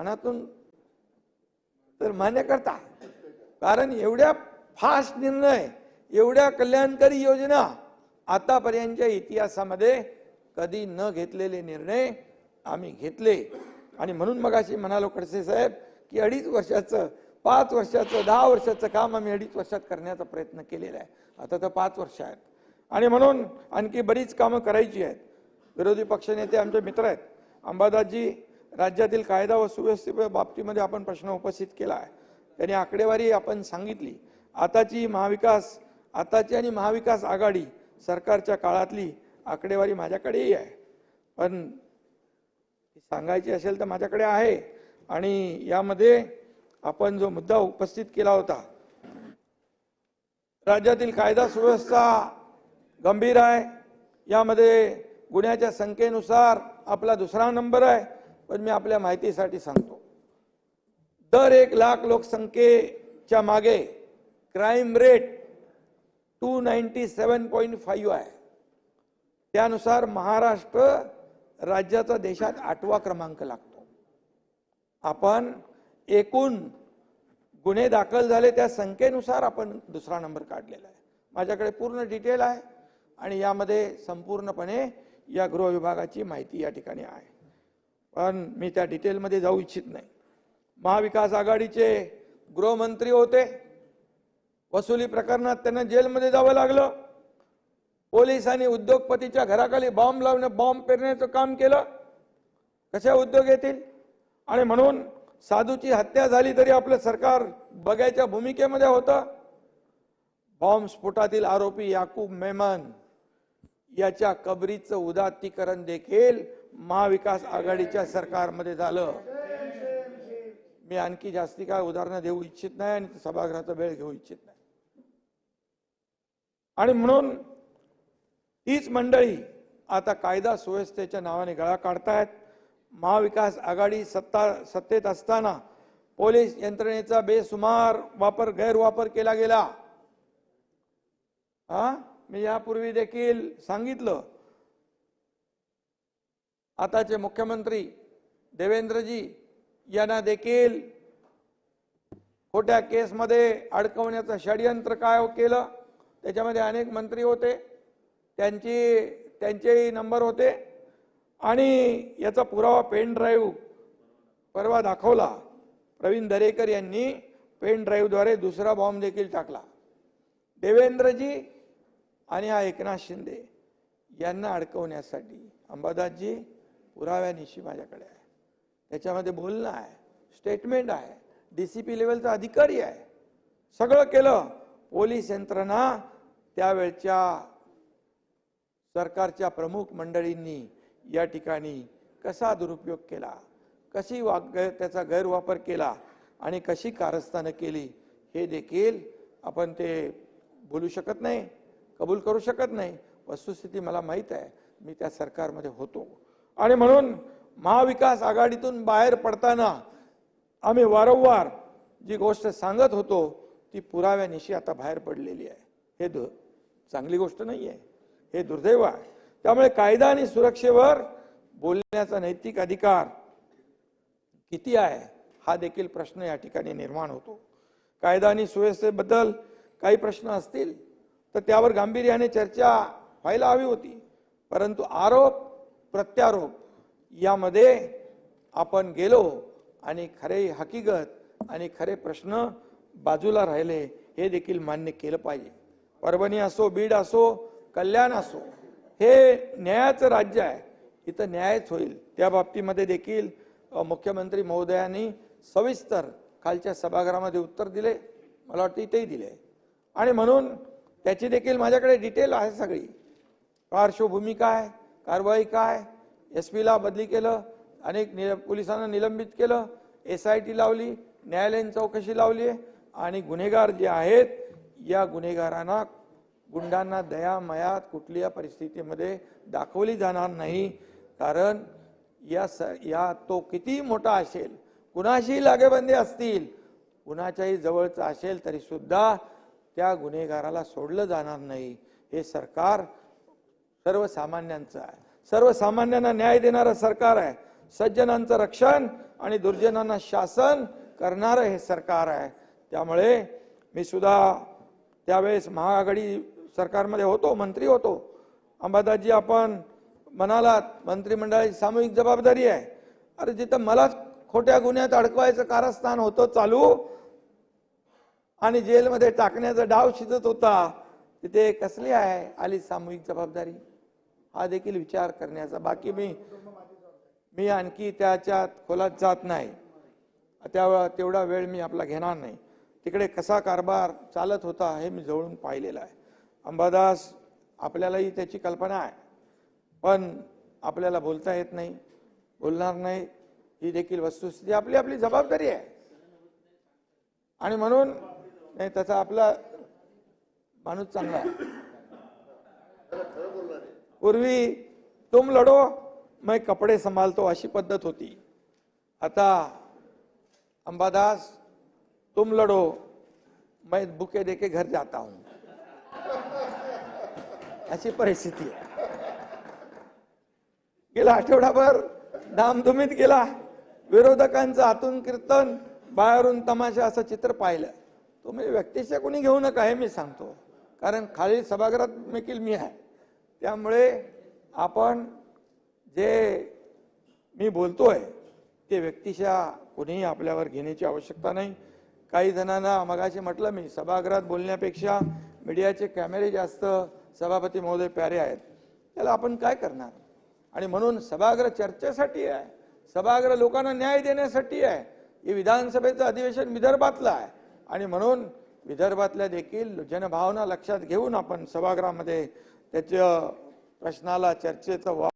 मनातून तर मान्य करता, कारण एवढ्या फास्ट निर्णय, एवढ्या कल्याणकारी योजना आतापर्यंतच्या इतिहासामध्ये कधी न घेतलेले निर्णय आम्ही घेतले. आणि म्हणून मगाशी म्हणालो खडसे साहेब की 2.5 वर्षाचं, 5 वर्षाचं, 10 वर्षाचं काम आम्ही 2.5 वर्षात करण्याचा प्रयत्न केलेला आहे. आता तर 5 वर्ष आहेत आणि म्हणून आणखी बरीच कामं करायची आहेत. विरोधी पक्षनेते आमचे मित्र आहेत अंबादासजी, राज्यातील कायदा व सुव्यवस्थेच्या बाबतीमध्ये आपण प्रश्न उपस्थित केला आहे. त्यांनी आकडेवारी आपण सांगितली. आताची आणि महाविकास आघाडी सरकारच्या काळातली आकडेवारी माझ्याकडेही आहे, पण सांगायची असेल तर माझ्याकडे आहे. आणि यामध्ये आपण जो मुद्दा उपस्थित केला होता, राज्यातील कायदा सुव्यवस्था गंभीर आहे, यामध्ये गुन्ह्याच्या संख्येनुसार आपला 2रा नंबर आहे. पण मी आपल्या माहितीसाठी सांगतो, दर 1 लाख लोकसंख्येच्या मागे क्राईम रेट 297.5 आहे. त्यानुसार महाराष्ट्र राज्याचा देशात 8वा क्रमांक लागतो. आपण एकूण गुन्हे दाखल झाले त्या संख्येनुसार आपण 2रा नंबर काढलेला आहे. माझ्याकडे पूर्ण डिटेल आहे आणि यामध्ये संपूर्णपणे या गृह विभागाची माहिती या ठिकाणी आहे, पण मी त्या डिटेलमध्ये जाऊ इच्छित नाही. महाविकास आघाडीचे गृहमंत्री होते, वसुली प्रकरणात त्यांना जेलमध्ये जावं लागलं. पोलिसांनी उद्योगपतीच्या घराखाली बॉम्ब लावणं, बॉम्ब पेरण्याचं काम केलं. कशा उद्योग येतील? आणि म्हणून साधूची हत्या झाली तरी आपलं सरकार बघायच्या भूमिकेमध्ये होतं. बॉम्बस्फोटातील आरोपी याकूब मेमन याच्या कबरीचं उदात्तीकरण देखील महाविकास आघाडीच्या सरकारमध्ये झालं. मी आणखी जास्ती काय उदाहरणं देऊ इच्छित नाही आणि सभागृहाचा वेळ घेऊ इच्छित नाही. आणि म्हणून हीच मंडळी आता कायदा सुव्यवस्थेच्या नावाने गळा काढतायत. महाविकास आघाडी सत्तेत असताना पोलीस यंत्रणेचा बेसुमार गैरवापर केला गेला. मी यापूर्वी देखील सांगितलं. आताचे मुख्यमंत्री देवेंद्रजी यांना देखील खोट्या केसमध्ये अडकवण्याचं षडयंत्र काय केलं. त्याच्यामध्ये अनेक मंत्री होते, त्यांचेही नंबर होते आणि याचा पुरावा पेन ड्राईव्ह परवा दाखवला. प्रवीण दरेकर यांनी पेन ड्राईव्हद्वारे 2रा बॉम्ब देखील टाकला. देवेंद्रजी आणि हा एकनाथ शिंदे यांना अडकवण्यासाठी अंबादासजी पुराव्यानिशी माझ्याकडे आहे. त्याच्यामध्ये बोलणं आहे, स्टेटमेंट आहे, डीसीपी लेवलचा अधिकारी आहे. सगळं केलं. पोलीस यंत्रणा त्यावेळच्या सरकारच्या प्रमुख मंडळींनी या ठिकाणी कसा दुरुपयोग केला, कशी त्याचा गैरवापर केला आणि कशी कारस्थानं केली हे देखील आपण ते बोलू शकत नाही, कबूल करू शकत नाही. वस्तुस्थिती मला माहीत आहे, मी त्या सरकारमध्ये होतो. आणि म्हणून महाविकास आघाडीतून बाहेर पडताना आम्ही वारंवार जी गोष्ट सांगत होतो ती पुराव्यानिशी आता बाहेर पडलेली आहे. हे चांगली गोष्ट नाही आहे, हे दुर्दैव आहे. त्यामुळे कायदा आणि सुरक्षेवर बोलण्याचा नैतिक अधिकार किती आहे हा देखील प्रश्न या ठिकाणी निर्माण होतो. कायदा आणि सुव्यवस्थेबद्दल काही प्रश्न असतील तर त्यावर गांभीर्याने चर्चा व्हायला हवी होती, परंतु आरोप प्रत्यारोप यामध्ये आपण गेलो आणि खरे हकीकत आणि खरे प्रश्न बाजूला राहिले हे देखील मान्य केलं पाहिजे. परभणी असो, बीड असो, कल्याण असो, हे न्यायाचं राज्य आहे, इथं न्यायच होईल. त्या बाबतीमध्ये देखील मुख्यमंत्री महोदयांनी सविस्तर खालच्या सभागृहामध्ये उत्तर दिले, मला वाटतं इथेही दिले. आणि म्हणून त्याची देखील माझ्याकडे डिटेल आहे सगळी. पार्श्वभूमी काय, कारवाई काय, एसपीला बदली केलं, अनेक पोलिसांना निलंबित केलं, SIT लावली, न्यायालयीन चौकशी लावली आणि गुन्हेगार जे आहेत या गुन्हेगारांना, गुंडांना दया मयात कुठल्या परिस्थितीमध्ये दाखवली जाणार नाही. कारण तो किती मोठा असेल, कुणाशी लागेबंदी असतील, कुणाच्याही जवळचा असेल तरी सुद्धा त्या गुन्हेगाराला सोडलं जाणार नाही. हे सरकार सर्वसामान्यांचं आहे, सर्वसामान्यांना न्याय देणारं सरकार आहे. सज्जनांचं रक्षण आणि दुर्जनांना शासन करणारं हे सरकार आहे. त्यामुळे मी सुद्धा त्यावेळेस महाआघाडी सरकारमध्ये होतो, मंत्री होतो. अंबादासजी, आपण म्हणालात मंत्रिमंडळाची सामूहिक जबाबदारी आहे. अरे जिथं मलाच खोट्या गुन्ह्यात अडकवायचं कारस्थान होतं चालू आणि जेलमध्ये टाकण्याचा डाव शिजत होता, तिथे कसली आहे आली सामूहिक जबाबदारी? हा देखील विचार करण्याचा. बाकी मी आणखी त्याच्यात खोलात जात नाही. तेवढा वेळ मी आपला घेणार नाही. तिकडे कसा कारभार चालत होता हे मी जवळून पाहिलेला आहे. अंबादास, आपल्यालाही त्याची कल्पना आहे, पण आपल्याला बोलता येत नाही, बोलणार नाही. ही देखील वस्तुस्थिती, आपली आपली जबाबदारी आहे. आणि म्हणून नाही, त्याचा आपला माणूस चांगला आहे. पूर्वी तुम लढो मैं कपडे संभालतो अशी पद्धत होती. आता अंबादास, तुम लढो मैं बुके देके घर जाता हूं, अशी परिस्थिती आहे. गेला आठवडाभर धामधुमीत गेला. विरोधकांचं आतून कीर्तन, बाहेरून तमाशा, असं चित्र पाहिलं. तुम्ही व्यक्तिशः कोणी घेऊ नका हे मी सांगतो, कारण खाली सभागृहात देखील मी आहे. त्यामुळे आपण जे मी बोलतोय ते व्यक्तिशः कोणीही आपल्यावर घेण्याची आवश्यकता नाही. काही जणांना मगाशी म्हटलं मी, सभागृहात बोलण्यापेक्षा मीडियाचे कॅमेरे जास्त सभापती महोदय प्यारे आहेत. त्याला आपण काय करणार? आणि म्हणून सभागृह चर्चेसाठी आहे, सभागृह लोकांना न्याय देण्यासाठी आहे. हे विधानसभेचं अधिवेशन विदर्भातलं आहे आणि म्हणून विदर्भातल्या देखील जनभावना लक्षात घेऊन आपण सभागृहामध्ये त्याच्या प्रश्नाला, चर्चेचं